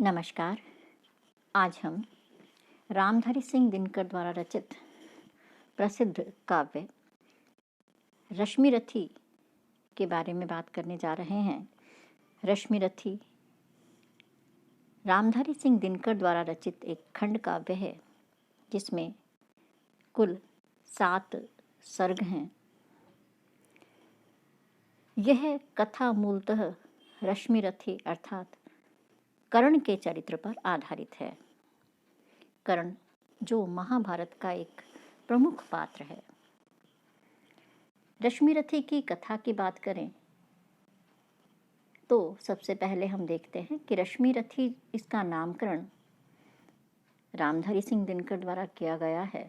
नमस्कार। आज हम रामधारी सिंह दिनकर द्वारा रचित प्रसिद्ध काव्य रश्मिरथी के बारे में बात करने जा रहे हैं। रश्मिरथी रामधारी सिंह दिनकर द्वारा रचित एक खंड काव्य है जिसमें कुल 7 सर्ग हैं। यह कथा मूलतः रश्मिरथी अर्थात कर्ण के चरित्र पर आधारित है। कर्ण जो महाभारत का एक प्रमुख पात्र है। रश्मिरथी की कथा की बात करें तो सबसे पहले हम देखते हैं कि रश्मिरथी इसका नामकरण रामधारी सिंह दिनकर द्वारा किया गया है।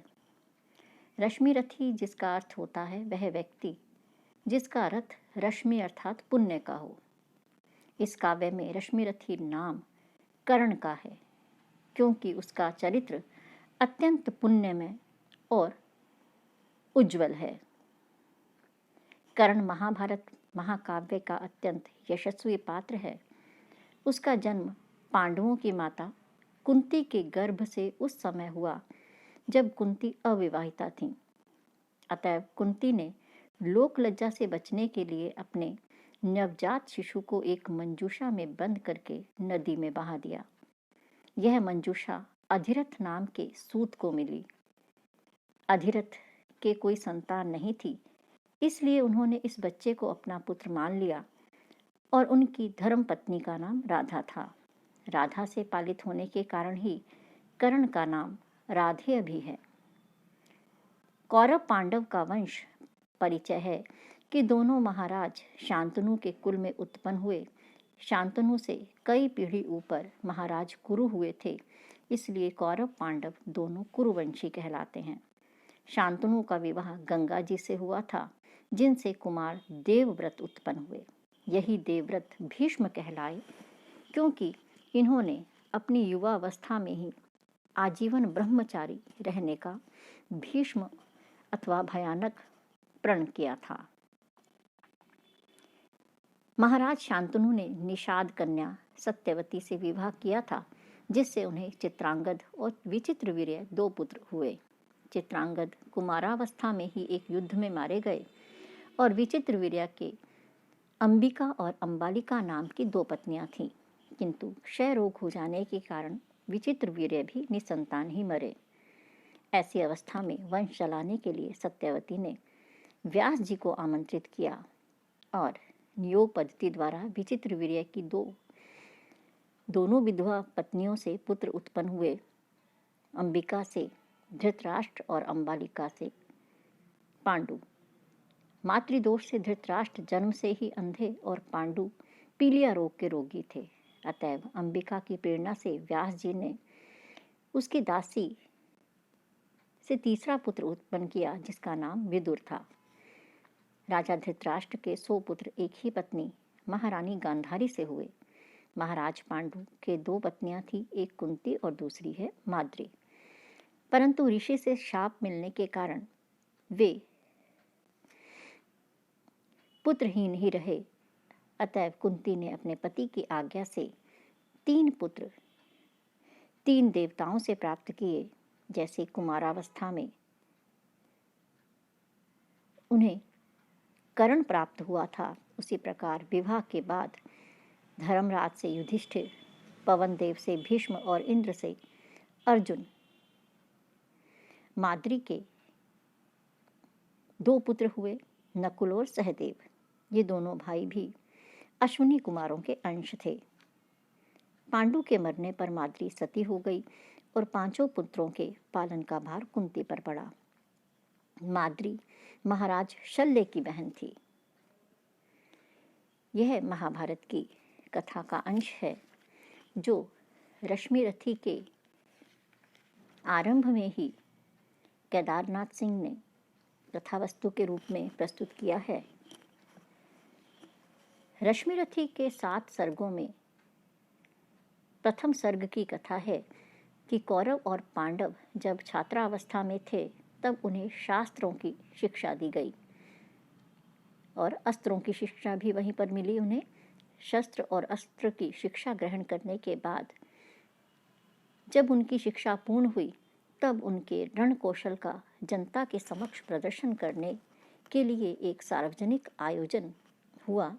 रश्मिरथी जिसका अर्थ होता है वह व्यक्ति जिसका रथ रश्मि अर्थात पुण्य का हो। इस काव्य में रश्मिरथी नाम कर्ण का है क्योंकि उसका चरित्र अत्यंत पुण्यमय और उज्ज्वल है। कर्ण महाभारत महाकाव्य का अत्यंत यशस्वी पात्र है। उसका जन्म पांडवों की माता कुंती के गर्भ से उस समय हुआ जब कुंती अविवाहिता थीं। अतएव कुंती ने लोक लज्जा से बचने के लिए अपने नवजात शिशु को एक मंजूषा में बंद करके नदी में बहा दिया। यह मंजूषा अधिरथ नाम के सूत को मिली। अधिरथ के कोई संतान नहीं थी, इसलिए उन्होंने इस बच्चे को अपना पुत्र मान लिया और उनकी धर्मपत्नी का नाम राधा था। राधा से पालित होने के कारण ही कर्ण का नाम राधेय भी है। कौरव पांडव का वंश परिचय है कि दोनों महाराज शांतनु के कुल में उत्पन्न हुए। शांतनु से कई पीढ़ी ऊपर महाराज कुरु हुए थे, इसलिए कौरव पांडव दोनों कुरुवंशी कहलाते हैं। शांतनु का विवाह गंगा जी से हुआ था, जिनसे कुमार देवव्रत उत्पन्न हुए। यही देवव्रत भीष्म कहलाए क्योंकि इन्होंने अपनी युवावस्था में ही आजीवन ब्रह्मचारी रहने का भीष्म अथवा भयानक प्रण किया था। महाराज शांतनु ने निषाद कन्या सत्यवती से विवाह किया था, जिससे उन्हें चित्रांगद और विचित्रवीर्य 2 पुत्र हुए। चित्रांगद कुमारावस्था में ही एक युद्ध में मारे गए और विचित्रवीर्य के अंबिका और अंबालिका नाम की 2 पत्नियां थीं, किंतु क्षय रोग हो जाने के कारण विचित्रवीर्य भी निसंतान ही मरे। ऐसी अवस्था में वंश चलाने के लिए सत्यवती ने व्यास जी को आमंत्रित किया और नियोग पद्धति द्वारा विचित्रवीर्य की दोनों विधवा पत्नियों से पुत्र उत्पन्न हुए। अंबिका से धृतराष्ट्र और अंबालिका से पांडु। मातृदोष से धृतराष्ट्र जन्म से ही अंधे और पांडु पीलिया रोग के रोगी थे। अतएव अंबिका की प्रेरणा से व्यास जी ने उसकी दासी से तीसरा पुत्र उत्पन्न किया, जिसका नाम विदुर था। राजा धृतराष्ट्र के 100 पुत्र एक ही पत्नी महारानी गांधारी से हुए। महाराज पांडु के 2 पत्नियां थी, एक कुंती और दूसरी है माद्री। परंतु ऋषि से शाप मिलने के कारण वे पुत्रहीन ही रहे। अतएव कुंती ने अपने पति की आज्ञा से 3 पुत्र 3 देवताओं से प्राप्त किए। जैसे कुमारावस्था में उन्हें कर्ण प्राप्त हुआ था, उसी प्रकार विवाह के बाद धर्मराज से युधिष्ठिर, पवन देव से भीष्म और इंद्र से अर्जुन, माद्री के 2 पुत्र हुए, नकुल और सहदेव। ये दोनों भाई भी अश्विनी कुमारों के अंश थे। पांडु के मरने पर माद्री सती हो गई और 5 पुत्रों के पालन का भार कुंती पर पड़ा। माद्री महाराज शल्य की बहन थी। यह महाभारत की कथा का अंश है जो रश्मिरथी के आरंभ में ही केदारनाथ सिंह ने कथावस्तु के रूप में प्रस्तुत किया है। रश्मिरथी के 7 सर्गों में प्रथम सर्ग की कथा है कि कौरव और पांडव जब छात्रावस्था में थे तब उन्हें शास्त्रों की शिक्षा दी गई और अस्त्रों की शिक्षा भी वहीं पर मिली उन्हें। शस्त्र और अस्त्र की शिक्षा ग्रहण करने के बाद जब उनकी शिक्षा पूर्ण हुई तब उनके रण कौशल का जनता के समक्ष प्रदर्शन करने के लिए एक सार्वजनिक आयोजन हुआ,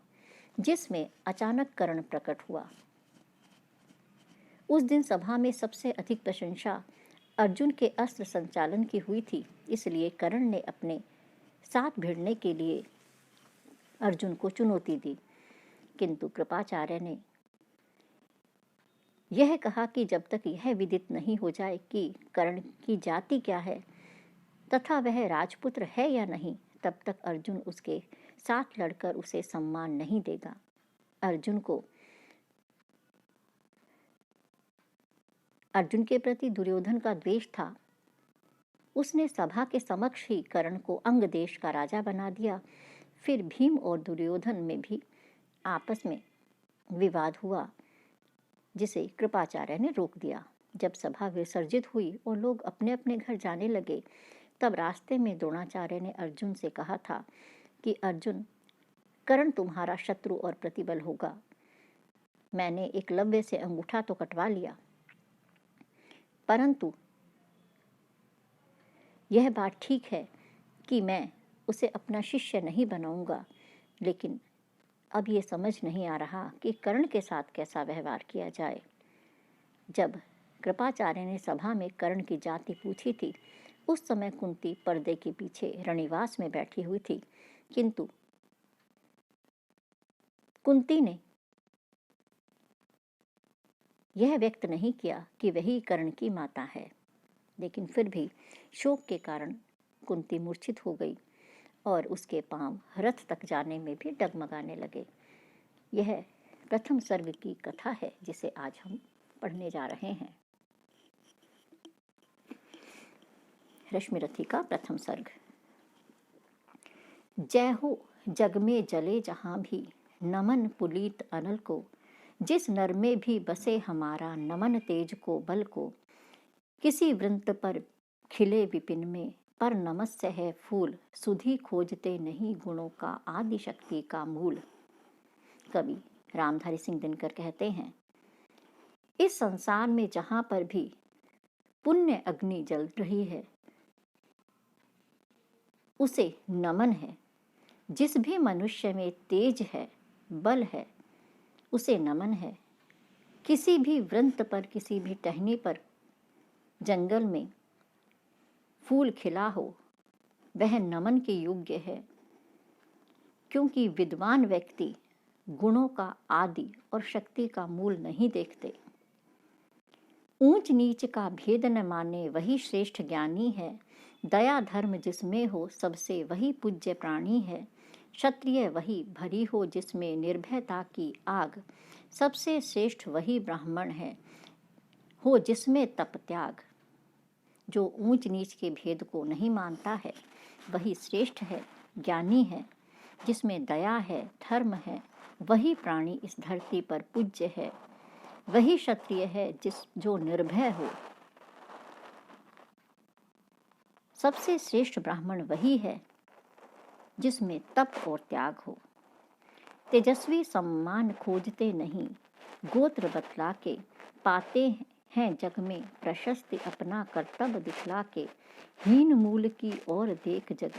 जिसमें अचानक कर्ण प्रकट हुआ। उस दिन सभा में सबसे अधिक प्रशंसा अर्जुन के अस्त्र संचालन की हुई थी, इसलिए कर्ण ने अपने साथ भिड़ने के लिए अर्जुन को चुनौती दी। किंतु कृपाचार्य ने यह कहा कि जब तक यह विदित नहीं हो जाए कि कर्ण की जाति क्या है तथा वह राजपुत्र है या नहीं, तब तक अर्जुन उसके साथ लड़कर उसे सम्मान नहीं देगा। अर्जुन के प्रति दुर्योधन का द्वेष था। उसने सभा के समक्ष ही कर्ण को अंग देश का राजा बना दिया। फिर भीम और दुर्योधन में भी आपस में विवाद हुआ, जिसे कृपाचार्य ने रोक दिया। जब सभा विसर्जित हुई और लोग अपने अपने घर जाने लगे, तब रास्ते में द्रोणाचार्य ने अर्जुन से कहा था कि अर्जुन, कर्ण तुम्हारा शत्रु और प्रतिबल होगा। मैंने एकलव्य से अंगूठा तो कटवा लिया, परंतु यह बात ठीक है कि मैं उसे अपना शिष्य नहीं बनाऊंगा, लेकिन अब ये समझ नहीं आ रहा कि कर्ण के साथ कैसा व्यवहार किया जाए। जब कृपाचार्य ने सभा में कर्ण की जाति पूछी थी, उस समय कुंती पर्दे के पीछे रणिवास में बैठी हुई थी, किंतु कुंती ने यह व्यक्त नहीं किया कि वही कर्ण की माता है। लेकिन फिर भी शोक के कारण कुंती मूर्छित हो गई और उसके पांव रथ तक जाने में भी डगमगाने लगे। यह प्रथम सर्ग की कथा है, जिसे आज हम पढ़ने जा रहे हैं। रश्मिरथी का प्रथम सर्ग। जय हो जग में जले जहां भी, नमन पुलीत अनल को। जिस नर में भी बसे हमारा, नमन तेज को बल को। किसी वृंत पर खिले विपिन में, पर नमस्य है फूल। सुधि खोजते नहीं गुणों का, आदि शक्ति का मूल। कवि रामधारी सिंह दिनकर कहते हैं, इस संसार में जहां पर भी पुण्य अग्नि जल रही है, उसे नमन है। जिस भी मनुष्य में तेज है, बल है, उसे नमन है। किसी भी वृंत पर, किसी भी टहनी पर जंगल में फूल खिला हो, वह नमन के योग्य है, क्योंकि विद्वान व्यक्ति गुणों का आदि और शक्ति का मूल नहीं देखते। ऊंच नीच का भेद न माने, वही श्रेष्ठ ज्ञानी है। दया धर्म जिसमें हो, सबसे वही पूज्य प्राणी है। क्षत्रिय वही भरी हो, जिसमें निर्भयता की आग, सबसे श्रेष्ठ वही ब्राह्मण है। हो जिसमें तप त्याग। जो ऊंच नीच के भेद को नहीं मानता है, वही श्रेष्ठ है, ज्ञानी है। जिसमें दया है, धर्म है, वही प्राणी इस धरती पर पूज्य है। वही क्षत्रिय है जो निर्भय हो। सबसे श्रेष्ठ ब्राह्मण वही है जिसमें तप और त्याग हो। तेजस्वी सम्मान खोजते नहीं, गोत्र बतला के। पाते हैं जग में प्रशस्ति, अपना कर्तव्य दिखला के। हीन मूल की ओर देख जग,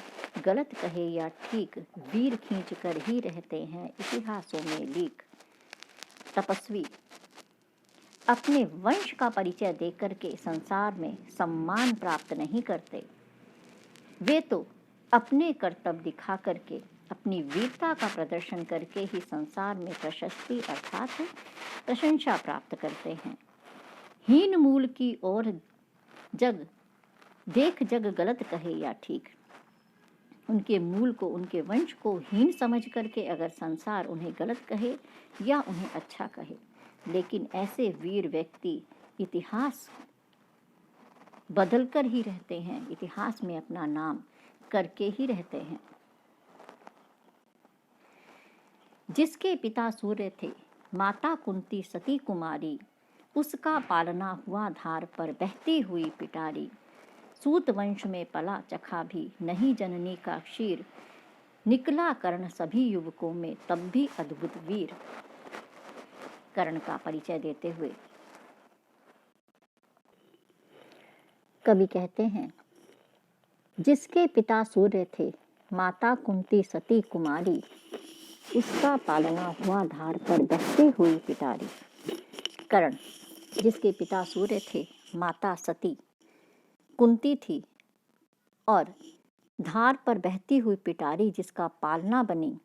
गलत कहे या ठीक। वीर खींच कर ही रहते हैं, इतिहासों में लीक। तपस्वी अपने वंश का परिचय देकर के संसार में सम्मान प्राप्त नहीं करते। वे तो अपने कर्तव्य दिखा करके, अपनी वीरता का प्रदर्शन करके ही संसार में प्रशस्ति अर्थात प्रशंसा प्राप्त करते हैं। हीन मूल की ओर जग देख जग, गलत कहे या ठीक। उनके मूल को, उनके वंश को हीन समझ करके अगर संसार उन्हें गलत कहे या उन्हें अच्छा कहे, लेकिन ऐसे वीर व्यक्ति इतिहास बदलकर ही रहते हैं, इतिहास में अपना नाम करके ही रहते हैं। जिसके पिता सूर्य थे, माता कुंती सती कुमारी। उसका पालना हुआ धार पर, बहती हुई पिटारी। सूत वंश में पला चखा भी, नहीं जननी का क्षीर। निकला कर्ण सभी युवकों में, तब भी अद्भुत वीर। कर्ण का परिचय देते हुए कवि कहते हैं, जिसके पिता सूर्य थे, माता कुंती सती कुमारी, उसका पालना हुआ धार पर बहती हुई पिटारी। कर्ण, जिसके पिता सूर्य थे, माता सती कुंती थी और धार पर बहती हुई पिटारी जिसका पालना बनी।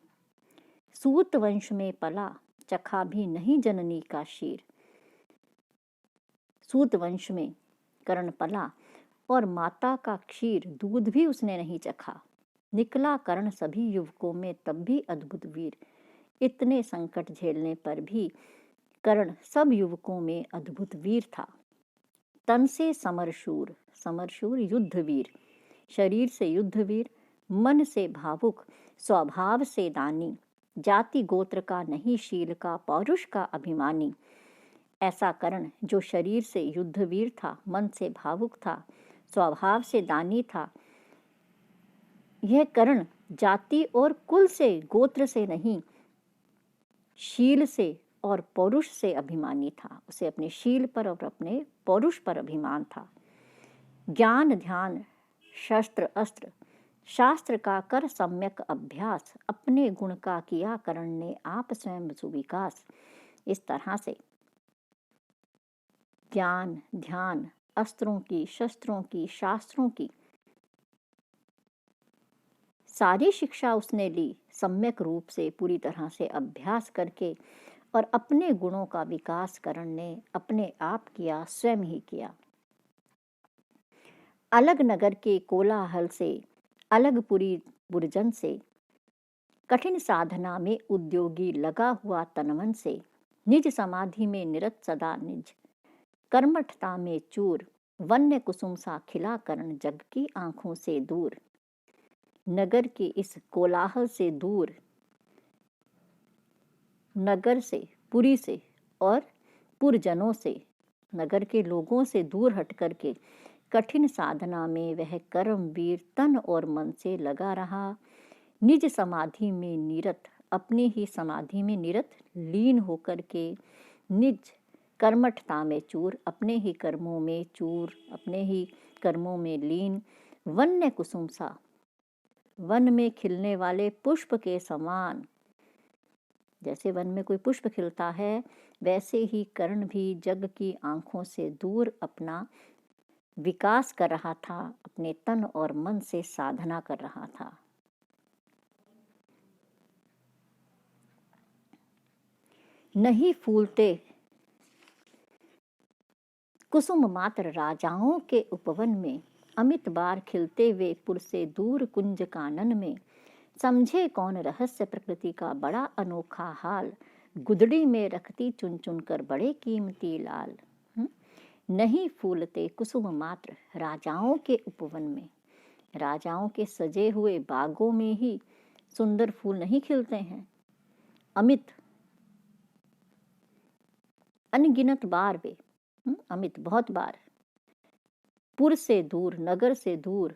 सूत वंश में पला, चखा भी नहीं जननी का शीर। सूत वंश में कर्ण पला और माता का क्षीर दूध भी उसने नहीं चखा। निकला कर्ण सभी युवकों में तब भी अद्भुत वीर। इतने संकट झेलने पर भी कर्ण सब युवकों में अद्भुत वीर था। तन से समरशूर, समरशूर युद्धवीर, शरीर से युद्धवीर, मन से भावुक, स्वभाव से दानी, जाति गोत्र का नहीं शील का, पौरुष का अभिमानी। ऐसा कर्ण जो शरीर से युद्धवीर था, मन से भावुक था, स्वभाव से दानी था। यह कर्ण जाति और कुल से, गोत्र से नहीं, शील से और पौरुष से अभिमानी था। उसे अपने शील पर और अपने पौरुष पर अभिमान था। ज्ञान ध्यान शस्त्र अस्त्र, शास्त्र का कर सम्यक अभ्यास, अपने गुण का किया कर्ण ने आप स्वयं सुविकास। इस तरह से ज्ञान ध्यान, अस्त्रों की, शस्त्रों की, शास्त्रों की सारी शिक्षा उसने ली, सम्यक रूप से पूरी तरह से अभ्यास करके, और अपने गुणों का विकास कर्ण ने अपने आप किया, स्वयं ही किया। अलग नगर के कोलाहल से, अलग पुरी बुरजन से, कठिन साधना में उद्योगी लगा हुआ तनमन से, निज समाधि में निरत सदा निज, कर्मठता में चूर, वन्य कुसुम सा खिला कर्ण जग की आंखों से दूर। नगर के इस कोलाहल से दूर, नगर से, पुरी से और पुरजनों से, नगर के लोगों से दूर हट करके कठिन साधना में वह कर्मवीर तन और मन से लगा रहा। निज समाधि में निरत, अपनी ही समाधि में निरत लीन होकर के, निज कर्मठता में चूर, अपने ही कर्मों में चूर, अपने ही कर्मों में लीन, वन्य कुसुम सा, वन में खिलने वाले पुष्प के समान। जैसे वन में कोई पुष्प खिलता है, वैसे ही कर्ण भी जग की आंखों से दूर अपना विकास कर रहा था, अपने तन और मन से साधना कर रहा था। नहीं फूलते कुसुम मात्र राजाओं के उपवन में, अमित बार खिलते वे पुर से दूर कुंज कानन में। समझे कौन रहस्य प्रकृति का बड़ा अनोखा हाल, गुदड़ी में रखती चुन चुन कर बड़े कीमती लाल। नहीं फूलते कुसुम मात्र राजाओं के उपवन में, राजाओं के सजे हुए बागों में ही सुंदर फूल नहीं खिलते हैं। अमित, अनगिनत बार वे, अमित बहुत बार, पुर से दूर, नगर से दूर,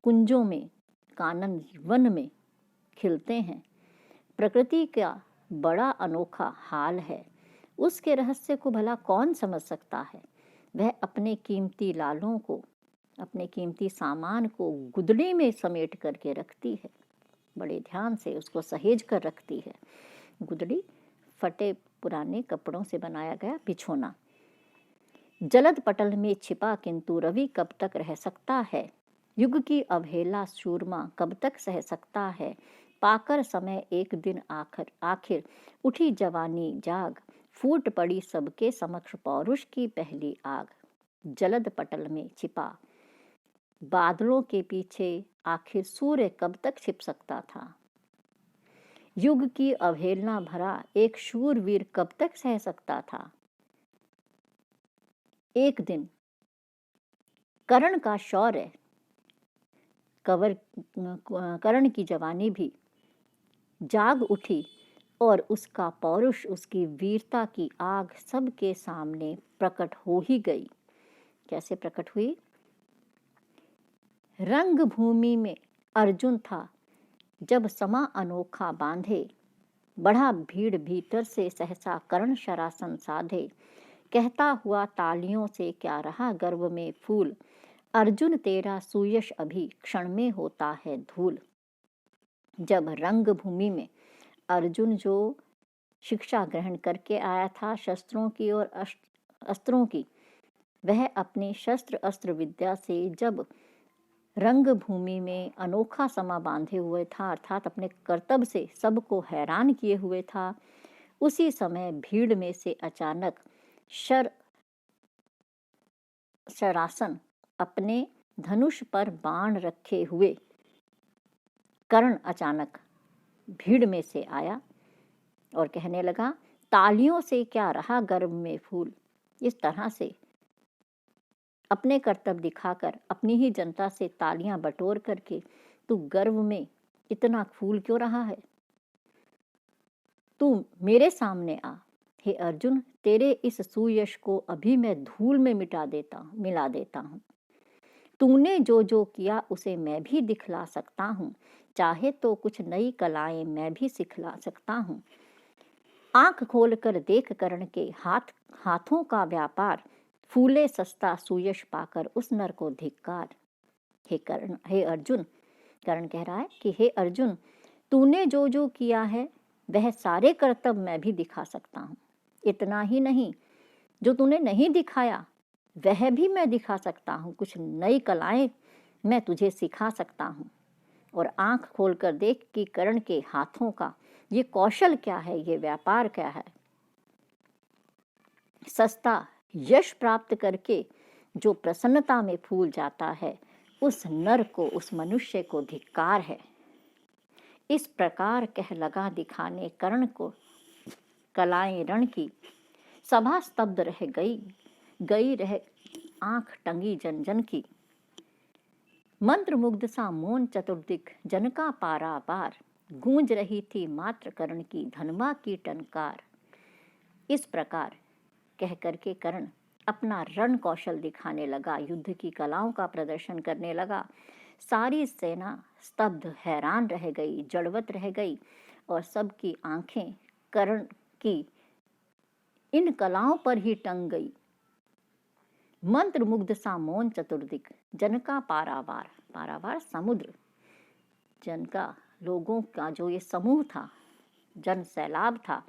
कुंजों में, कानन वन में खिलते हैं। प्रकृति का बड़ा अनोखा हाल है, उसके रहस्य को भला कौन समझ सकता है। वह अपने कीमती लालों को, अपने कीमती सामान को गुदड़ी में समेट करके रखती है, बड़े ध्यान से उसको सहेज कर रखती है। गुदड़ी फटे पुराने कपड़ों से बनाया गया बिछोना। जलद पटल में छिपा किंतु रवि कब तक रह सकता है, युग की अवहेला शूरमा कब तक सह सकता है। पाकर समय एक दिन आखिर उठी जवानी जाग, फूट पड़ी सबके समक्ष पौरुष की पहली आग। जलद पटल में छिपा, बादलों के पीछे आखिर सूर्य कब तक छिप सकता था। युग की अवहेलना भरा एक शूरवीर कब तक सह सकता था। एक दिन कर्ण का शौर्य, कर्ण की जवानी भी जाग उठी और उसका पौरुष, उसकी वीरता की आग सबके सामने प्रकट हो ही गई। कैसे प्रकट हुई? रंग भूमि में अर्जुन था जब समा अनोखा बांधे, बढ़ा भीड़ भीतर से सहसा कर्ण शरासन साधे। कहता हुआ तालियों से क्या रहा गर्व में फूल, अर्जुन तेरा सुयश अभी क्षण में होता है धूल। जब रंग भूमि में अर्जुन जो शिक्षा ग्रहण करके आया था शस्त्रों की और अस्त्रों की, वह अपनी शस्त्र अस्त्र विद्या से जब रंग भूमि में अनोखा समा बांधे हुए था, अर्थात अपने कर्तव्य से सबको हैरान किए हुए था, उसी समय भीड़ में से अचानक शरासन अपने धनुष पर बाण रखे हुए कर्ण अचानक भीड़ में से आया और कहने लगा, तालियों से क्या रहा गर्भ में फूल। इस तरह से अपने कर्तव्य दिखाकर अपनी ही जनता से तालियां बटोर करके तू गर्व में इतना फूल क्यों रहा है? तू मेरे सामने आ। हे अर्जुन, तेरे इस सुयश को अभी मैं धूल में मिला देता हूँ। तूने जो जो किया उसे मैं भी दिखला सकता हूँ। चाहे तो कुछ नई कलाएं मैं भी सिखला सकता हूँ। आंख खोलकर देख कर्ण के हाथों का व्यापार, फूले सस्ता सुयश पाकर उस नर को धिक्कार। हे अर्जुन, कर्ण कह रहा है कि हे अर्जुन, तूने जो जो किया है वह सारे कर्तव्य मैं भी दिखा सकता हूँ। इतना ही नहीं, जो तूने नहीं दिखाया वह भी मैं दिखा सकता हूँ। कुछ नई कलाएं मैं तुझे सिखा सकता हूँ। और आंख खोलकर देख कि कर्ण के हाथों का ये कौशल क्या है, ये व्यापार क्या है। सस्ता यश प्राप्त करके जो प्रसन्नता में फूल जाता है, उस नर को, उस मनुष्य को धिक्कार है। इस प्रकार कह लगा दिखाने कर्ण को कलाएं रण की। सभा स्तब्ध रह गई रह आंख टंगी जन जन की। मंत्र मुग्ध सा मौन चतुर्दिक जन का पारावार। गूंज रही थी मात्र कर्ण की धनवा की टनकार। इस प्रकार कह करके कर्ण अपना रण कौशल दिखाने लगा, युद्ध की कलाओं का प्रदर्शन करने लगा। सारी सेना स्तब्ध हैरान रह गई, जड़वत रह गई और सबकी आंखें कर्ण की इन कलाओं पर ही टंग गई। मंत्र मुग्ध सा मौन चतुर्दिक जन का पारावार, पारावार समुद्र, जन का, लोगों का जो ये समूह था, जन सैलाब था,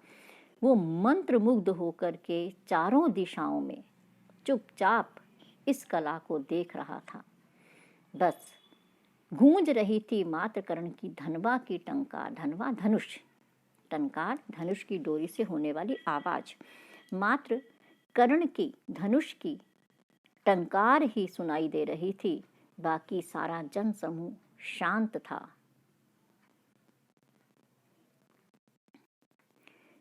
वो मंत्र मुग्ध होकर के चारों दिशाओं में चुपचाप इस कला को देख रहा था। बस गूंज रही थी मात्र कर्ण की धनवा की टंकार। धनवा धनुष, टंकार धनुष की डोरी से होने वाली आवाज। मात्र कर्ण की धनुष की टंकार ही सुनाई दे रही थी, बाकी सारा जन समूह शांत था।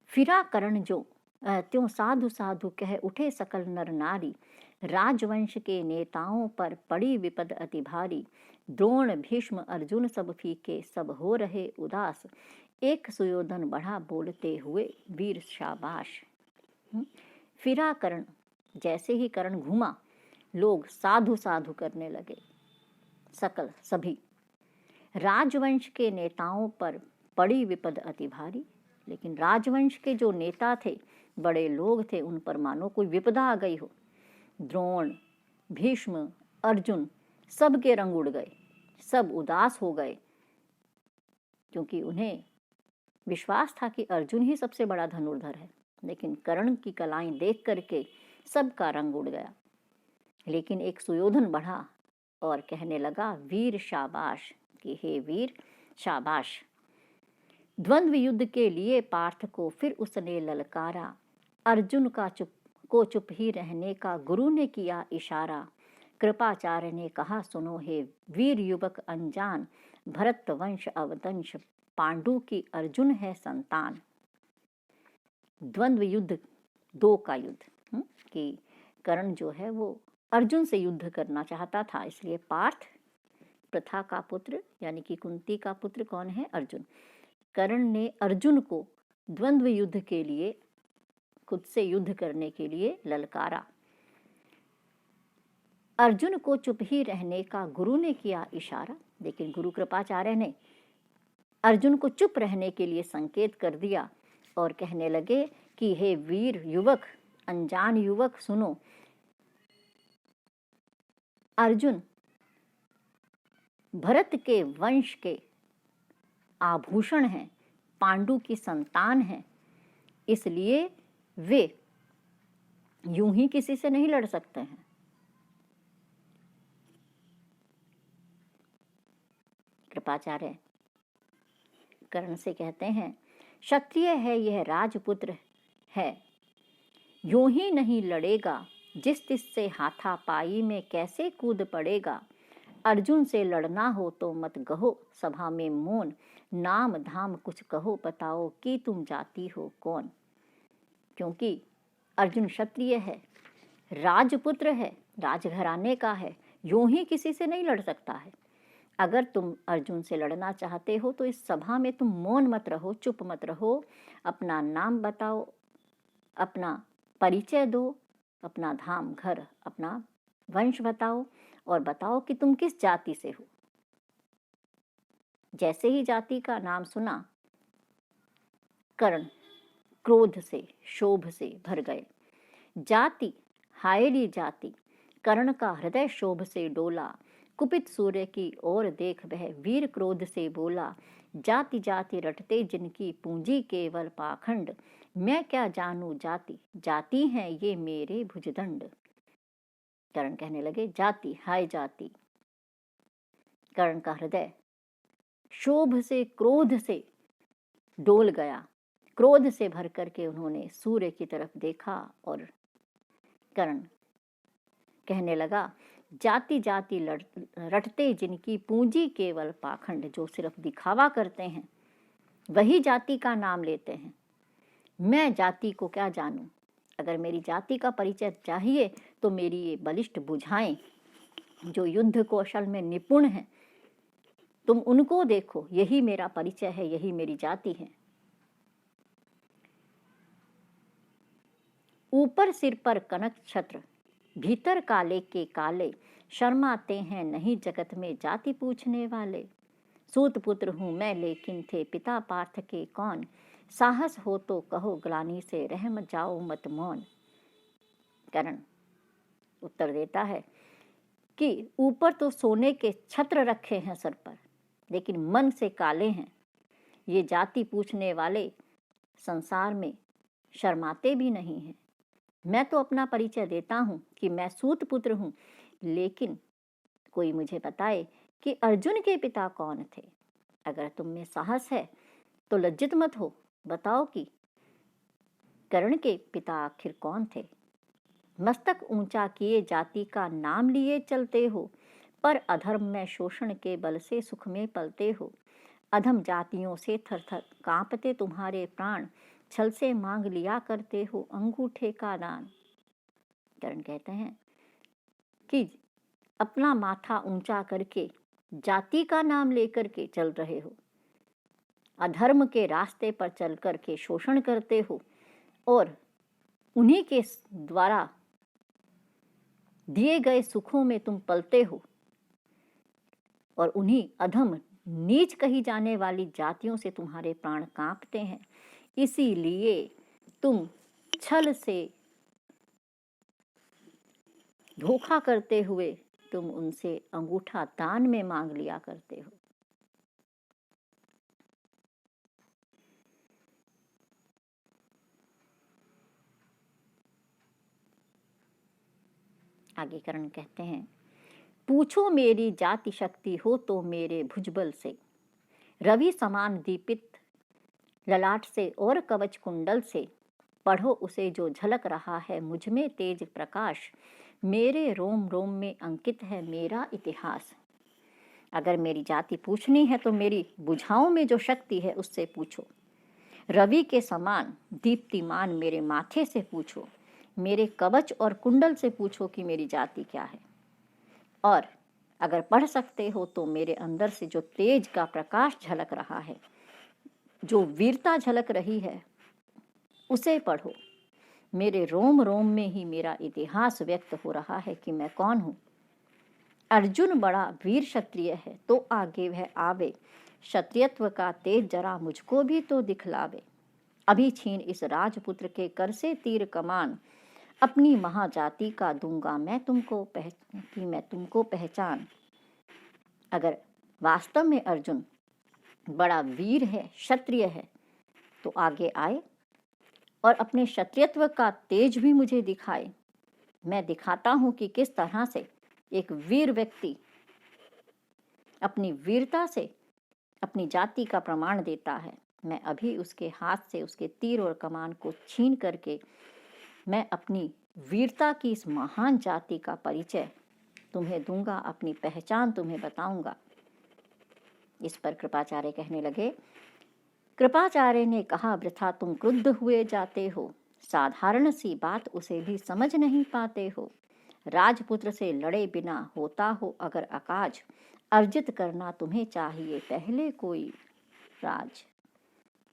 फिरा कर्ण जो त्यों साधु साधु कह उठे सकल नर नारी। राजवंश के नेताओं पर पड़ी विपद अति भारी। द्रोण भीष्म अर्जुन सब फीके, सब हो रहे उदास। एक सुयोधन बढ़ा बोलते हुए वीर शाबाश। फिरा कर्ण, जैसे ही कर्ण घूमा लोग साधु साधु करने लगे, सकल सभी। राजवंश के नेताओं पर पड़ी विपद अति भारी, लेकिन राजवंश के जो नेता थे, बड़े लोग थे, उन पर मानो कोई विपदा आ गई हो। द्रोण, भीष्म, अर्जुन, सबके रंग उड़ गए, सब उदास हो गए, क्योंकि उन्हें विश्वास था कि अर्जुन ही सबसे बड़ा धनुर्धर है। लेकिन कर्ण की कलाएं देख करके सबका रंग उड़ गया। लेकिन एक सुयोधन बढ़ा और कहने लगा वीर शाबाश, कि हे वीर शाबाश। द्वंद्व युद्ध के लिए पार्थ को फिर उसने ललकारा। अर्जुन का चुप ही रहने का गुरु ने किया इशारा। कृपाचार्य ने कहा सुनो हे वीर युवक अनजान। भरत वंश अवदंश पांडु की अर्जुन है संतान। द्वंद्व युद्ध, दो का युद्ध, कि कर्ण जो है वो अर्जुन से युद्ध करना चाहता था, इसलिए पार्थ, प्रथा का पुत्र यानी कि कुंती का पुत्र कौन है, अर्जुन। कर्ण ने अर्जुन को द्वंद्व युद्ध के लिए, खुद से युद्ध करने के लिए ललकारा। अर्जुन को चुप ही रहने का गुरु ने किया इशारा, लेकिन गुरु कृपाचार्य ने अर्जुन को चुप रहने के लिए संकेत कर दिया और कहने लगे कि हे वीर युवक, अनजान युवक सुनो। अर्जुन भरत के वंश के आभूषण हैं, पांडु की संतान हैं, इसलिए वे यूं ही किसी से नहीं लड़ सकते हैं। कृपाचार्य कर्ण से कहते हैं, क्षत्रिय है यह राजपुत्र है, यूं ही नहीं लड़ेगा, जिस तिस से हाथापाई में कैसे कूद पड़ेगा। अर्जुन से लड़ना हो तो मत कहो सभा में मौन, नाम धाम कुछ कहो बताओ कि तुम जाति हो कौन। क्योंकि अर्जुन क्षत्रिय है, राजपुत्र है, राजघराने का है, यूं ही किसी से नहीं लड़ सकता है। अगर तुम अर्जुन से लड़ना चाहते हो तो इस सभा में तुम मौन मत रहो, चुप मत रहो, अपना नाम बताओ, अपना परिचय दो, अपना धाम घर, अपना वंश बताओ और बताओ कि तुम किस जाति से हो। जैसे ही जाति का नाम सुना, कर्ण क्रोध से, शोभ से भर गए। जाति, हायरी जाति, कर्ण का हृदय शोभ से डोला। कुपित सूर्य की ओर देख वह वीर क्रोध से बोला, जाति जाति रटते जिनकी पूंजी केवल पाखंड, मैं क्या जानू जाति, जाति हैं ये मेरे भुजदंड। कर्ण कहने लगे, जाति, हाय जाति। कर्ण का हृदय शोभ से, क्रोध से डोल गया। क्रोध से भर करके उन्होंने सूर्य की तरफ देखा और कर्ण कहने लगा, जाति जाति रटते जिनकी पूंजी केवल पाखंड, जो सिर्फ दिखावा करते हैं वही जाति का नाम लेते हैं। मैं जाति को क्या जानूं? अगर मेरी जाति का परिचय चाहिए तो मेरी ये बलिष्ठ भुजाएं जो युद्ध कौशल में निपुण हैं, तुम उनको देखो, यही मेरा परिचय है, यही मेरी जाति है। ऊपर सिर पर कनक छत्र, भीतर काले के काले, शर्माते हैं नहीं जगत में जाति पूछने वाले। सूत पुत्र हूं मैं लेकिन थे पिता पार्थ के कौन, साहस हो तो कहो ग्लानि से रह मत जाओ मत मौन। कर्ण उत्तर देता है कि ऊपर तो सोने के छत्र रखे हैं सर पर, लेकिन मन से काले हैं। ये जाति पूछने वाले संसार में शर्माते भी नहीं हैं। मैं तो अपना परिचय देता हूं कि मैं सूत पुत्र हूं, लेकिन कोई मुझे बताए कि अर्जुन के पिता कौन थे। अगर तुम में साहस है तो लज्जित मत हो, बताओ कि कर्ण के पिता आखिर कौन थे। मस्तक ऊंचा किए जाति का नाम लिए चलते हो, पर अधर्म में शोषण के बल से सुख में पलते हो। अधम जातियों से थर थर कांपते तुम्हारे प्राण, छल से मांग लिया करते हो अंगूठे का दान। कर्ण कहते हैं कि अपना माथा ऊंचा करके जाति का नाम लेकर के चल रहे हो, अधर्म के रास्ते पर चल करके शोषण करते हो और उन्हीं के द्वारा दिए गए सुखों में तुम पलते हो और उन्हीं अधम नीच कही जाने वाली जातियों से तुम्हारे प्राण कांपते हैं। इसीलिए तुम छल से धोखा करते हुए तुम उनसे अंगूठा दान में मांग लिया करते हो। आगे कर्ण कहते हैं, पूछो मेरी जाति शक्ति हो तो मेरे भुजबल से, रवि समान दीपित ललाट से और कवच कुंडल से, पढ़ो उसे जो झलक रहा है मुझ में तेज प्रकाश, मेरे रोम रोम में अंकित है मेरा इतिहास। अगर मेरी जाति पूछनी है तो मेरी भुजाओं में जो शक्ति है उससे पूछो, रवि के समान दीप्तिमान मेरे माथे से पूछो, मेरे कवच और कुंडल से पूछो कि मेरी जाति क्या है। और अगर पढ़ सकते हो तो मेरे अंदर से जो तेज का प्रकाश झलक रहा है, जो वीरता झलक रही है, उसे पढ़ो। मेरे रोम रोम में ही मेरा इतिहास व्यक्त हो रहा है कि मैं कौन हूं। अर्जुन बड़ा वीर क्षत्रिय है तो आगे वह आवे, क्षत्रियत्व का तेज जरा मुझको भी तो दिखलावे। अभी छीन इस राजपुत्र के कर से तीर कमान, अपनी महाजाति का दूंगा मैं तुमको मैं तुमको पहचान। अगर वास्तव में अर्जुन बड़ा वीर है, क्षत्रिय है, तो आगे आए और अपने क्षत्रियत्व का तेज भी मुझे दिखाए। मैं दिखाता हूं कि किस तरह से एक वीर व्यक्ति अपनी वीरता से अपनी जाति का प्रमाण देता है। मैं अभी उसके हाथ से उसके तीर और कमान को छीन करके मैं अपनी वीरता की इस महान जाति का परिचय तुम्हें दूंगा, अपनी पहचान तुम्हें बताऊंगा। इस पर कृपाचार्य कहने लगे, कृपाचार्य ने कहा, वृथा तुम क्रुद्ध हुए जाते हो, साधारण सी बात उसे भी समझ नहीं पाते हो। राजपुत्र से लड़े बिना होता हो अगर अकाज, अर्जित करना तुम्हें चाहिए पहले कोई राज।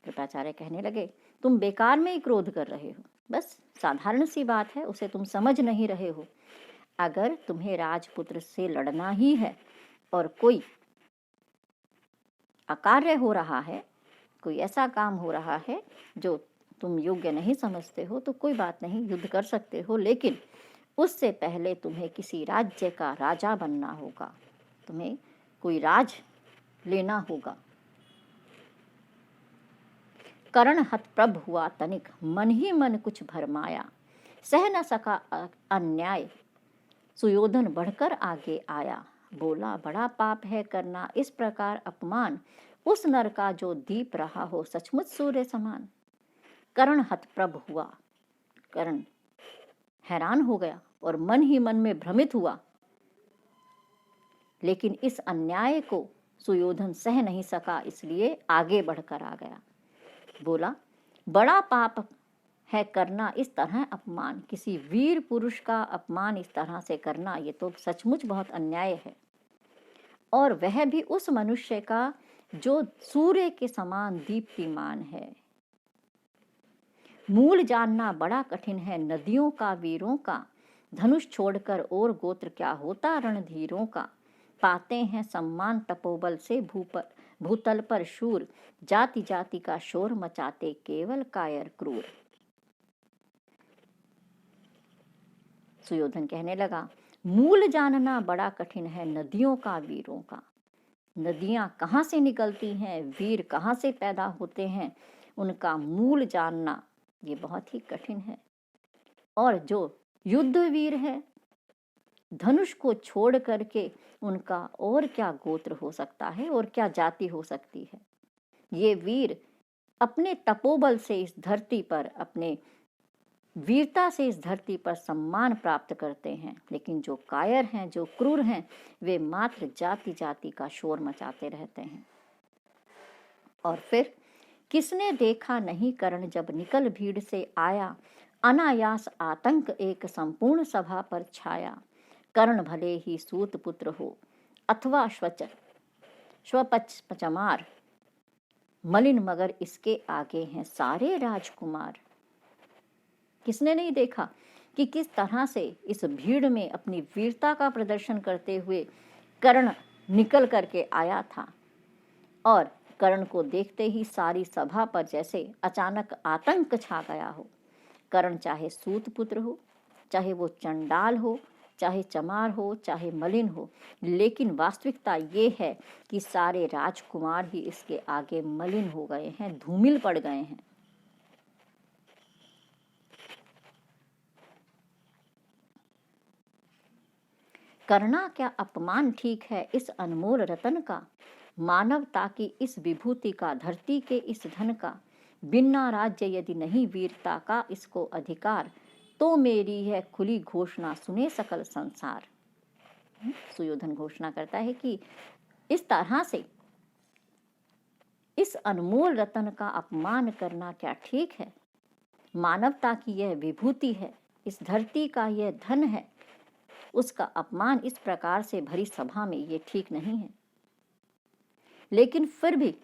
कृपाचार्य कहने लगे, तुम बेकार में ही क्रोध कर रहे हो, बस साधारण सी बात है, उसे तुम समझ नहीं रहे हो। अगर तुम्हें राजपुत्र से लड़ना ही है और कोई अकार्य हो रहा है, कोई ऐसा काम हो रहा है जो तुम योग्य नहीं समझते हो, तो कोई बात नहीं, युद्ध कर सकते हो, लेकिन उससे पहले तुम्हें किसी राज्य का राजा बनना होगा, तुम्हें कोई राज लेना होगा। कर्ण हतप्रभ हुआ तनिक, मन ही मन कुछ भरमाया, सह न सका अन्याय, सुयोधन बढ़कर आगे आया। बोला, बड़ा पाप है करना इस प्रकार अपमान, उस नर का जो दीप रहा हो सचमुच सूर्य समान। कर्ण हतप्रभ हुआ, कर्ण हैरान हो गया और मन ही मन में भ्रमित हुआ, लेकिन इस अन्याय को सुयोधन सह नहीं सका, इसलिए आगे बढ़कर आ गया। बोला, बड़ा पाप है करना इस तरह अपमान, किसी वीर पुरुष का अपमान इस तरह से करना, ये तो सचमुच बहुत अन्याय है, और वह भी उस मनुष्य का जो सूर्य के समान दीप्तिमान है। मूल जानना बड़ा कठिन है नदियों का वीरों का, धनुष छोड़कर और गोत्र क्या होता रणधीरों का। पाते हैं सम्मान तपोबल से भूतल पर शूर, जाति जाति का शोर मचाते केवल कायर क्रूर। सुयोधन कहने लगा, मूल जानना बड़ा कठिन है नदियों का वीरों का। नदियां कहाँ से निकलती हैं, वीर कहाँ से पैदा होते हैं, उनका मूल जानना ये बहुत ही कठिन है। और जो युद्ध वीर है, धनुष को छोड़ करके उनका और क्या गोत्र हो सकता है और क्या जाति हो सकती है। ये वीर अपने तपोबल से इस धरती पर, अपने वीरता से इस धरती पर सम्मान प्राप्त करते हैं, लेकिन जो कायर हैं, जो क्रूर हैं, वे मात्र जाति जाति का शोर मचाते रहते हैं। और फिर किसने देखा नहीं कर्ण जब निकल भीड़ से आया, अनायास आतंक एक संपूर्ण सभा पर छाया। कर्ण भले ही सूत पुत्र हो अथवा स्वपचमार, मलिन मगर इसके आगे हैं सारे राजकुमार। किसने नहीं देखा कि किस तरह से इस भीड़ में अपनी वीरता का प्रदर्शन करते हुए कर्ण निकल करके आया था, और कर्ण को देखते ही सारी सभा पर जैसे अचानक आतंक छा गया हो। कर्ण चाहे सूत पुत्र हो, चाहे वो चंडाल हो, चाहे चमार हो, चाहे मलिन हो, लेकिन वास्तविकता ये है कि सारे राजकुमार ही इसके आगे मलिन हो गए हैं, धूमिल पड़ गए हैं। करना क्या अपमान ठीक है इस अनमोल रतन का, मानवता की इस विभूति का, धरती के इस धन का। बिना राज्य यदि नहीं वीरता का इसको अधिकार, तो मेरी है खुली घोषणा सुने सकल संसार। सुयोधन घोषणा करता है कि इस तरह से इस अनमोल रतन का अपमान करना क्या ठीक है। मानवता की यह विभूति है, इस धरती का यह धन है, उसका अपमान इस प्रकार से भरी सभा में ये ठीक नहीं है। लेकिन फिर भी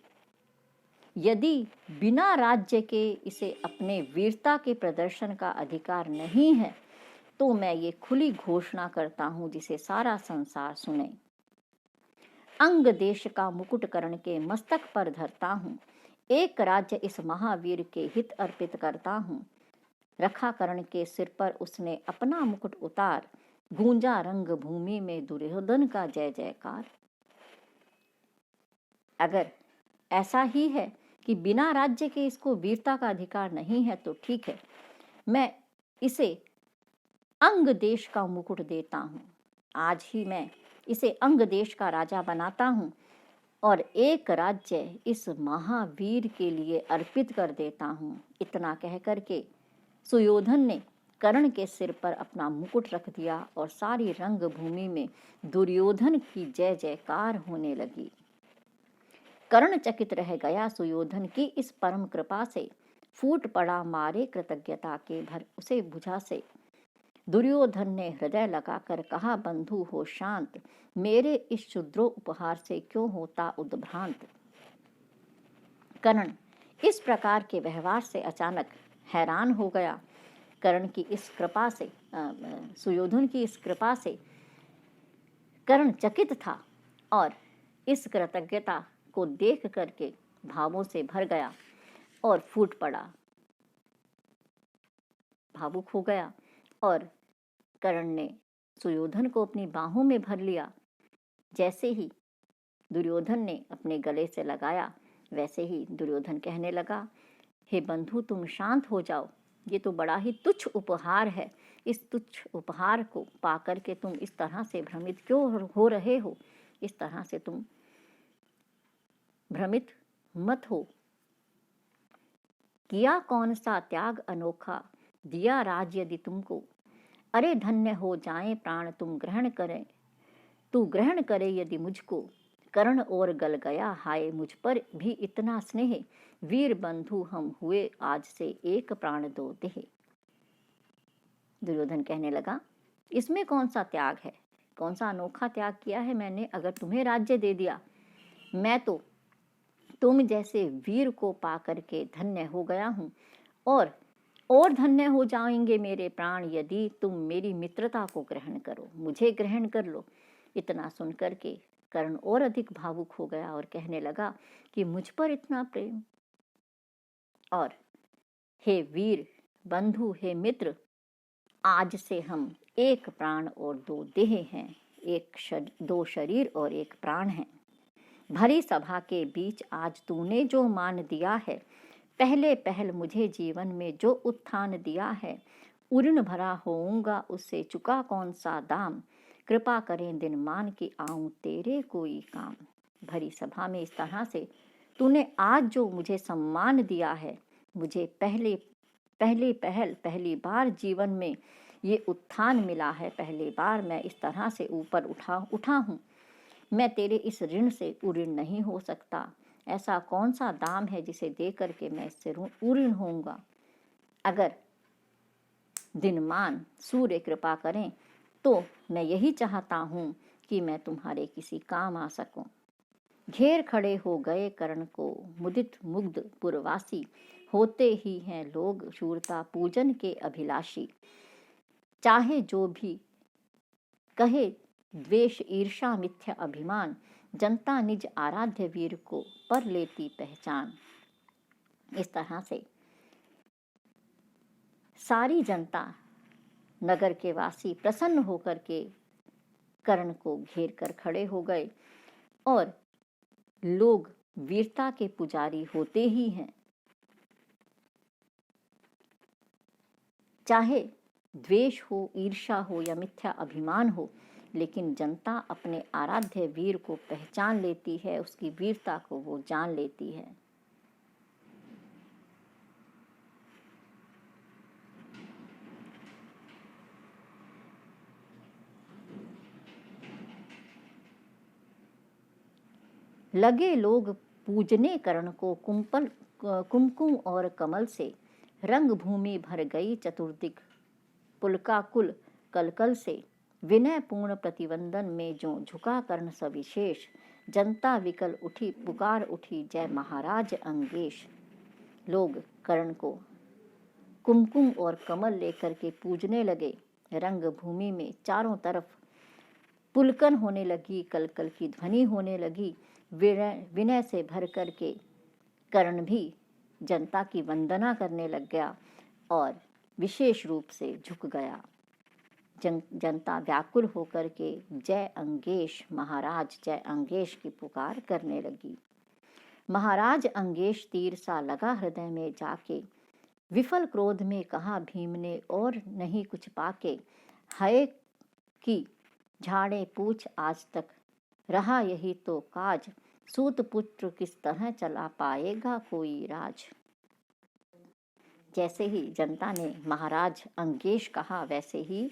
यदि बिना राज्य के इसे अपने वीरता के प्रदर्शन का अधिकार नहीं है, तो मैं ये खुली घोषणा करता हूं जिसे सारा संसार सुने। अंग देश का मुकुट कर्ण के मस्तक पर धरता हूं, एक राज्य इस महावीर के हित अर्पित करता हूं। रखा कर्ण के सिर पर उसने अपना मुकुट उतार, गूंजा रंग भूमि में दुर्योधन का जय जयकार। अगर ऐसा ही है कि बिना राज्य के इसको वीरता का अधिकार नहीं है तो ठीक है, मैं इसे अंग देश का मुकुट देता हूँ। आज ही मैं इसे अंग देश का राजा बनाता हूँ और एक राज्य इस महावीर के लिए अर्पित कर देता हूँ। इतना कह करके सुयोधन ने कर्ण के सिर पर अपना मुकुट रख दिया और सारी रंगभूमि में दुर्योधन की जय जयकार होने लगी। कर्ण चकित रह गया सुयोधन की इस परम कृपा से, फूट पड़ा मारे कृतज्ञता के भर उसे भुजा से। दुर्योधन ने हृदय लगाकर कहा, बंधु हो शांत, मेरे इस क्षुद्रो उपहार से क्यों होता उद्भ्रांत। कर्ण इस प्रकार के व्यवहार से अचानक हैरान हो गया। कर्ण की इस कृपा से, सुयोधन की इस कृपा से कर्ण चकित था और इस कृतज्ञता को देख करके भावों से भर गया और फूट पड़ा, भावुक हो गया और कर्ण ने सुयोधन को अपनी बाहों में भर लिया। जैसे ही दुर्योधन ने अपने गले से लगाया, वैसे ही दुर्योधन कहने लगा, हे बंधु तुम शांत हो जाओ, ये तो बड़ा ही तुच्छ उपहार है। इस तुच्छ उपहार को पाकर के तुम इस तरह से भ्रमित क्यों हो रहे हो। इस तरह से तुम भ्रमित मत हो। किया कौन सा त्याग अनोखा, दिया राज यदि तुमको। अरे धन्य हो जाए प्राण तुम ग्रहण करें, तू ग्रहण करे यदि मुझको। कर्ण और गल गया, हाय मुझ पर भी इतना स्नेह। वीर बंधु हम हुए आज से एक प्राण दो देह। दुर्योधन कहने लगा, इसमें कौन सा त्याग है, कौन सा अनोखा त्याग किया है मैंने। अगर तुम्हें राज्य दे दिया, मैं तो तुम जैसे वीर को पा करके धन्य हो गया हूँ और धन्य हो जाएंगे मेरे प्राण यदि तुम मेरी मित्रता को ग्रहण करो, मुझे ग्रहण कर लो। इतना सुनकर के कर्ण और अधिक भावुक हो गया और कहने लगा कि मुझ पर इतना प्रेम, और हे वीर बंधु, हे मित्र, आज से हम एक प्राण और दो देह हैं, दो शरीर और एक प्राण हैं। भरी सभा के बीच आज तूने जो मान दिया है, पहले पहल मुझे जीवन में जो उत्थान दिया है, उऋण भरा होऊंगा उससे चुका कौन सा दाम। कृपा करें दिन मान की आऊं तेरे कोई काम। भरी सभा में इस तरह से तूने आज जो मुझे सम्मान दिया है, मुझे पहली बार जीवन में ये उत्थान मिला है, पहली बार मैं इस तरह से ऊपर उठा हूँ। मैं तेरे इस ऋण से उऋण नहीं हो सकता। ऐसा कौन सा दाम है जिसे दे करके मैं इससे उऋण होऊंगा। अगर दिनमान सूर्य कृपा करें तो मैं यही चाहता हूँ कि मैं तुम्हारे किसी काम आ सकूं। घेर खड़े हो गए कर्ण को मुदित मुग्ध पुरवासी, होते ही हैं लोग शूरता पूजन के अभिलाषी। चाहे जो भी कहे द्वेष ईर्षा मिथ्या अभिमान, जनता निज आराध्य वीर को पर लेती पहचान। इस तरह से सारी जनता, नगर के वासी प्रसन्न होकर के कर्ण को घेर कर खड़े हो गए और लोग वीरता के पुजारी होते ही हैं। चाहे द्वेष हो, ईर्षा हो या मिथ्या अभिमान हो, लेकिन जनता अपने आराध्य वीर को पहचान लेती है, उसकी वीरता को वो जान लेती है। लगे लोग पूजने कर्ण को कुमकुम और कमल से, रंग भूमि भर गई चतुर्दिक पुलकाकुल कलकल से। विनय पूर्ण प्रतिवंदन में जो झुका कर्ण सविशेष, जनता विकल उठी पुकार उठी जय महाराज अंगेश। लोग कर्ण को कुमकुम और कमल लेकर के पूजने लगे। रंग भूमि में चारों तरफ पुलकन होने लगी, कलकल की ध्वनि होने लगी। विनय से भर करके कर्ण भी जनता की वंदना करने लग गया और विशेष रूप से झुक गया। जनता व्याकुल होकर के जय अंगेश महाराज, जय अंगेश की पुकार करने लगी। महाराज अंगेश तीर सा लगा हृदय में जाके, विफल क्रोध में कहा भीम ने और नहीं कुछ पाके, है कि झाड़े पूछ आज तक, रहा यही तो काज, सूत पुत्र किस तरह चला पाएगा कोई राज। जैसे ही जनता ने महाराज अंगेश कहा, वैसे ही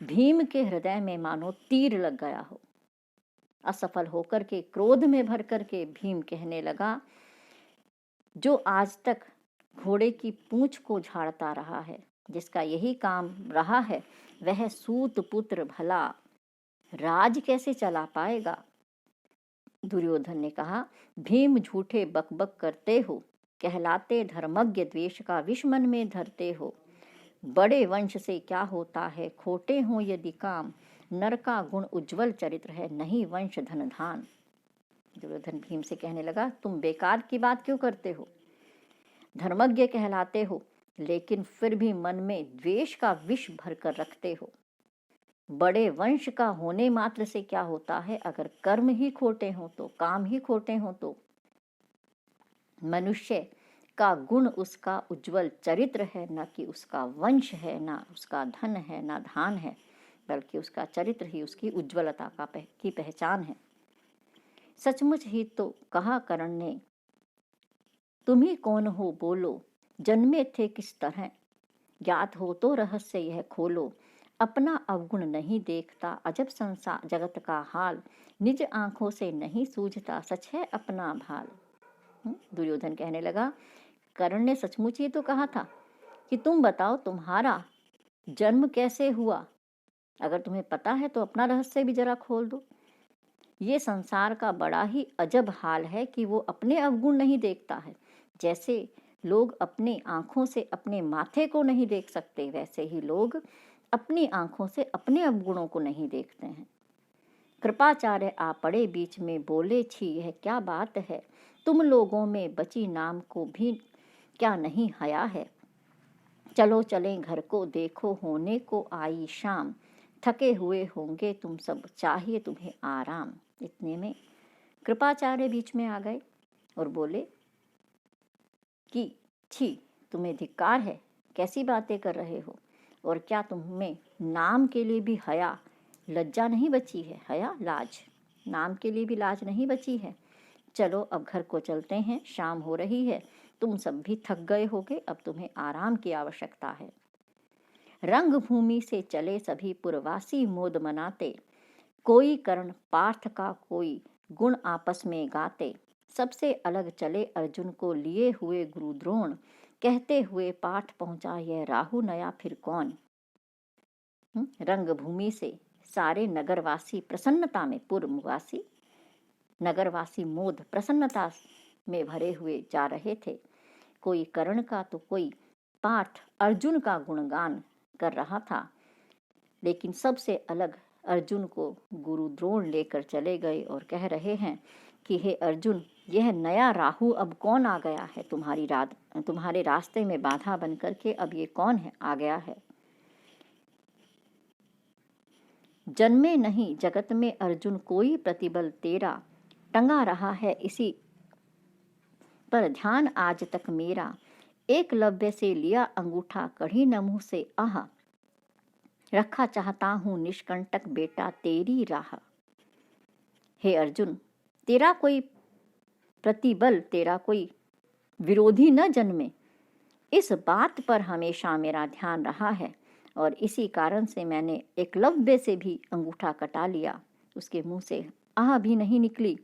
भीम के हृदय में मानो तीर लग गया हो। असफल होकर के, क्रोध में भर कर के भीम कहने लगा, जो आज तक घोड़े की पूंछ को झाड़ता रहा है, जिसका यही काम रहा है, वह सूत पुत्र भला राज कैसे चला पाएगा। दुर्योधन ने कहा, भीम झूठे बकबक करते हो, कहलाते धर्मज्ञ, द्वेष का विष मन में धरते हो। बड़े वंश से क्या होता है, खोटे हो यदि काम, नर का गुण उज्जवल चरित्र है, नहीं वंश धन धान। दुर्योधन भीम से कहने लगा, तुम बेकार की बात क्यों करते हो, धर्मज्ञ कहलाते हो, लेकिन फिर भी मन में द्वेष का विष भर कर रखते हो। बड़े वंश का होने मात्र से क्या होता है, अगर कर्म ही खोटे हो तो, काम ही खोटे हो तो। मनुष्य का गुण उसका उज्जवल चरित्र है, न कि उसका वंश है, ना उसका धन है, ना धान है, बल्कि उसका चरित्र ही उसकी उज्ज्वलता की पहचान है। सचमुच ही तो कहा कर्ण ने, तुम ही कौन हो बोलो, जन्मे थे किस तरह, ज्ञात हो तो रहस्य यह खोलो। अपना अवगुण नहीं देखता, अजब संसार जगत का हाल, निज आंखों से नहीं सूझता, सच है अपना भाल। दुर्योधन कहने लगा, कर्ण ने सचमुच ही तो कहा था कि तुम बताओ तुम्हारा जन्म कैसे हुआ, अगर तुम्हें पता है तो अपना रहस्य भी जरा खोल दो। ये संसार का बड़ा ही अजब हाल है कि वो अपने अवगुण नहीं देखता है। जैसे लोग अपने आंखों से अपने माथे को नहीं देख सकते, वैसे ही लोग अपनी आंखों से अपने अवगुणों को नहीं देखते हैं। कृपाचार्य आ पड़े बीच में, बोले, छी यह क्या बात है, तुम लोगों में बची नाम को भी क्या नहीं हया है। चलो चलें घर को, देखो होने को आई शाम, थके हुए होंगे तुम सब, चाहिए तुम्हें आराम। इतने में कृपाचार्य बीच में आ गए और बोले कि छी, तुम्हें धिक्कार है, कैसी बातें कर रहे हो, और क्या तुम्हें नाम के लिए भी हया लज्जा नहीं बची है, हया लाज, नाम के लिए भी लाज नहीं बची है। चलो अब घर को चलते हैं, शाम हो रही है, तुम सब भी थक गए होगे, अब तुम्हें आराम की आवश्यकता है। रंग भूमि से चले सभी पुरवासी मोद मनाते, कोई कर्ण पार्थ का कोई गुण आपस में गाते। सबसे अलग चले अर्जुन को लिए हुए गुरु द्रोण, कहते हुए पाठ पहुंचा यह राहु नया फिर कौन। रंग भूमि से सारे नगरवासी प्रसन्नता में, पूर्ववासी नगरवासी मोद प्रसन्नता में भरे हुए जा रहे थे। कोई कर्ण का तो कोई पार्थ अर्जुन का गुणगान कर रहा था, लेकिन सबसे अलग अर्जुन को गुरु द्रोण लेकर चले गए और कह रहे हैं कि हे अर्जुन, यह नया राहु अब कौन आ गया है तुम्हारे रास्ते में बाधा बन करके, अब ये कौन है आ गया है। जन्मे नहीं जगत में अर्जुन कोई प्रतिबल तेरा, टंगा रहा है इसी पर ध्यान आज तक मेरा। एकलव्य से लिया अंगूठा, कढ़ी न मुंह से आह, रखा चाहता हूं निष्कंटक बेटा तेरी राह। हे अर्जुन, तेरा कोई प्रतिबल, तेरा कोई विरोधी न जन्मे, इस बात पर हमेशा मेरा ध्यान रहा है, और इसी कारण से मैंने एकलव्य से भी अंगूठा कटा लिया, उसके मुंह से आह भी नहीं निकली,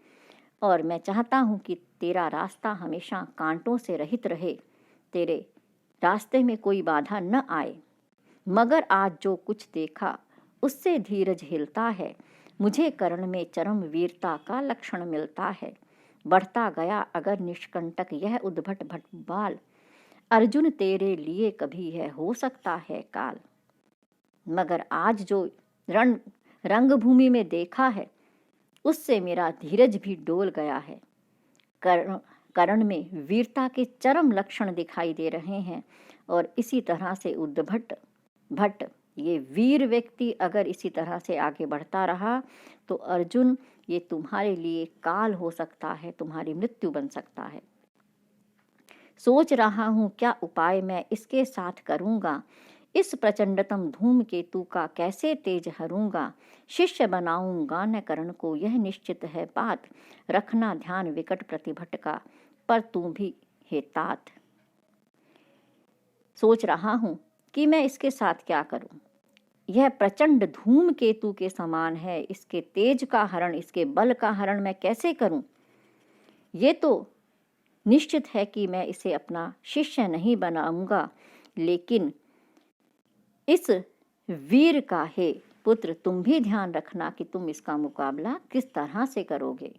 और मैं चाहता हूं कि तेरा रास्ता हमेशा कांटों से रहित रहे, तेरे रास्ते में कोई बाधा न आए। मगर आज जो कुछ देखा उससे धीरज हिलता है, मुझे कर्ण में चरम वीरता का लक्षण मिलता है। बढ़ता गया अगर निष्कंटक यह उद्भट भट बाल, अर्जुन तेरे लिए कभी है हो सकता है काल। मगर आज जो रंगभूमि में देखा है, उससे मेरा धीरज भी डोल गया है। कर्ण में वीरता के चरम लक्षण दिखाई दे रहे हैं, और इसी तरह से उद्भट भट्ट ये वीर व्यक्ति अगर इसी तरह से आगे बढ़ता रहा तो अर्जुन ये तुम्हारे लिए काल हो सकता है, तुम्हारी मृत्यु बन सकता है। सोच रहा हूँ क्या उपाय मैं इसके साथ करूँगा, इस प्रचंडतम धूमकेतु का कैसे तेज हरूंगा। शिष्य बनाऊंगा न कर्ण को, यह निश्चित है बात, रखना ध्यान विकट प्रतिभट का, पर तू भी हे तात। सोच रहा हूँ कि मैं इसके साथ क्या करूं। यह प्रचंड धूमकेतु के समान है, इसके तेज का हरण, इसके बल का हरण मैं कैसे करूं। ये तो निश्चित है कि मैं इसे अपना शिष्य नहीं बनाऊंगा, लेकिन इस वीर का हे पुत्र तुम भी ध्यान रखना कि तुम इसका मुकाबला किस तरह से करोगे।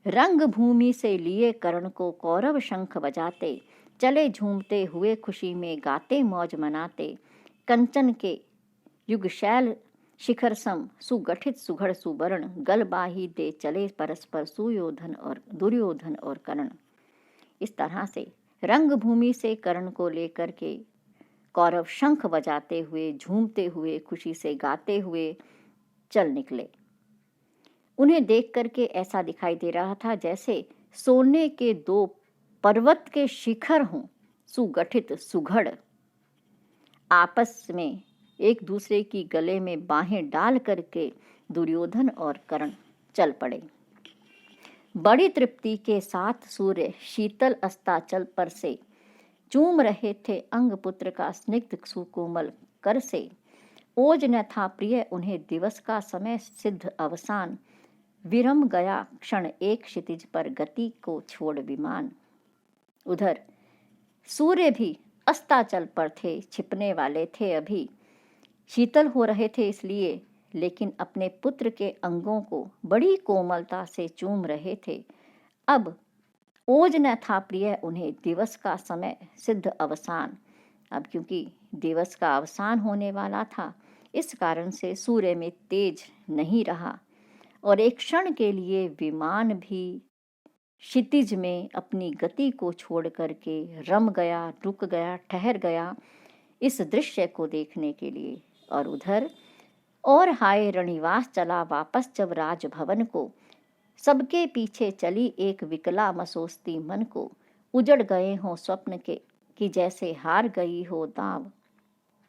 रंग भूमि से लिए कर्ण को कौरव शंख बजाते, चले झूमते हुए खुशी में गाते मौज मनाते। कंचन के युगशैल शिखर सम, सुगठित सुघड़ सुवर्ण, गलबाही दे चले परस्पर सुयोधन और दुर्योधन और कर्ण। इस तरह से रंग भूमि से कर्ण को लेकर के कौरव शंख बजाते हुए, झूमते हुए, खुशी से गाते हुए चल निकले। उन्हें देख करके ऐसा दिखाई दे रहा था जैसे सोने के दो पर्वत के शिखर हों, सुगठित सुघड़, आपस में एक दूसरे की गले में बाहें डाल करके दुर्योधन और कर्ण चल पड़े। बड़ी तृप्ति के साथ सूर्य शीतल अस्ताचल पर से चूम रहे थे अंग पुत्र का स्निग्ध सुकोमल कर से। ओज न था प्रिय उन्हें दिवस का समय सिद्ध अवसान, विरम गया क्षण एक क्षितिज पर गति को छोड़ विमान। उधर सूर्य भी अस्ताचल पर थे, छिपने वाले थे, अभी शीतल हो रहे थे इसलिए, लेकिन अपने पुत्र के अंगों को बड़ी कोमलता से चूम रहे थे। अब ओज न था प्रिय उन्हें दिवस का समय सिद्ध अवसान। अब क्योंकि दिवस का अवसान होने वाला था, इस कारण से सूर्य में तेज नहीं रहा और एक क्षण के लिए विमान भी क्षितिज में अपनी गति को छोड़ करके रम गया, रुक गया, ठहर गया इस दृश्य को देखने के लिए। और उधर और हाय रणिवास चला वापस जब राजभवन को, सबके पीछे चली एक विकला मसोस्ती मन को। उजड़ गए हों स्वप्न के कि जैसे हार गई हो दांव,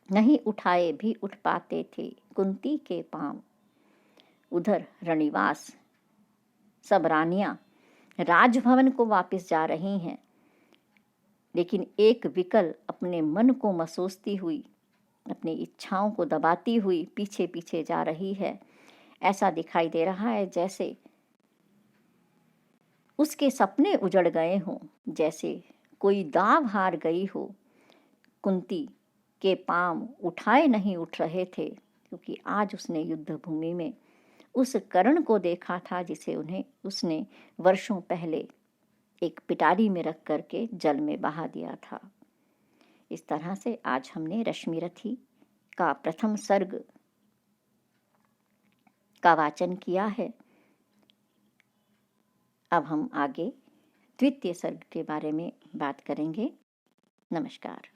नहीं उठाए भी उठ पाते थे कुंती के पांव। उधर रणिवास सब रानियां राजभवन को वापस जा रही हैं, लेकिन एक विकल अपने मन को मसोसती हुई, अपनी इच्छाओं को दबाती हुई पीछे पीछे जा रही है। ऐसा दिखाई दे रहा है जैसे उसके सपने उजड़ गए हों, जैसे कोई दांव हार गई हो। कुंती के पांव उठाए नहीं उठ रहे थे, क्योंकि आज उसने युद्ध भूमि में उस कर्ण को देखा था जिसे उसने वर्षों पहले एक पिटारी में रख करके जल में बहा दिया था। इस तरह से आज हमने रश्मिरथी का प्रथम सर्ग का वाचन किया है। अब हम आगे द्वितीय सर्ग के बारे में बात करेंगे। नमस्कार।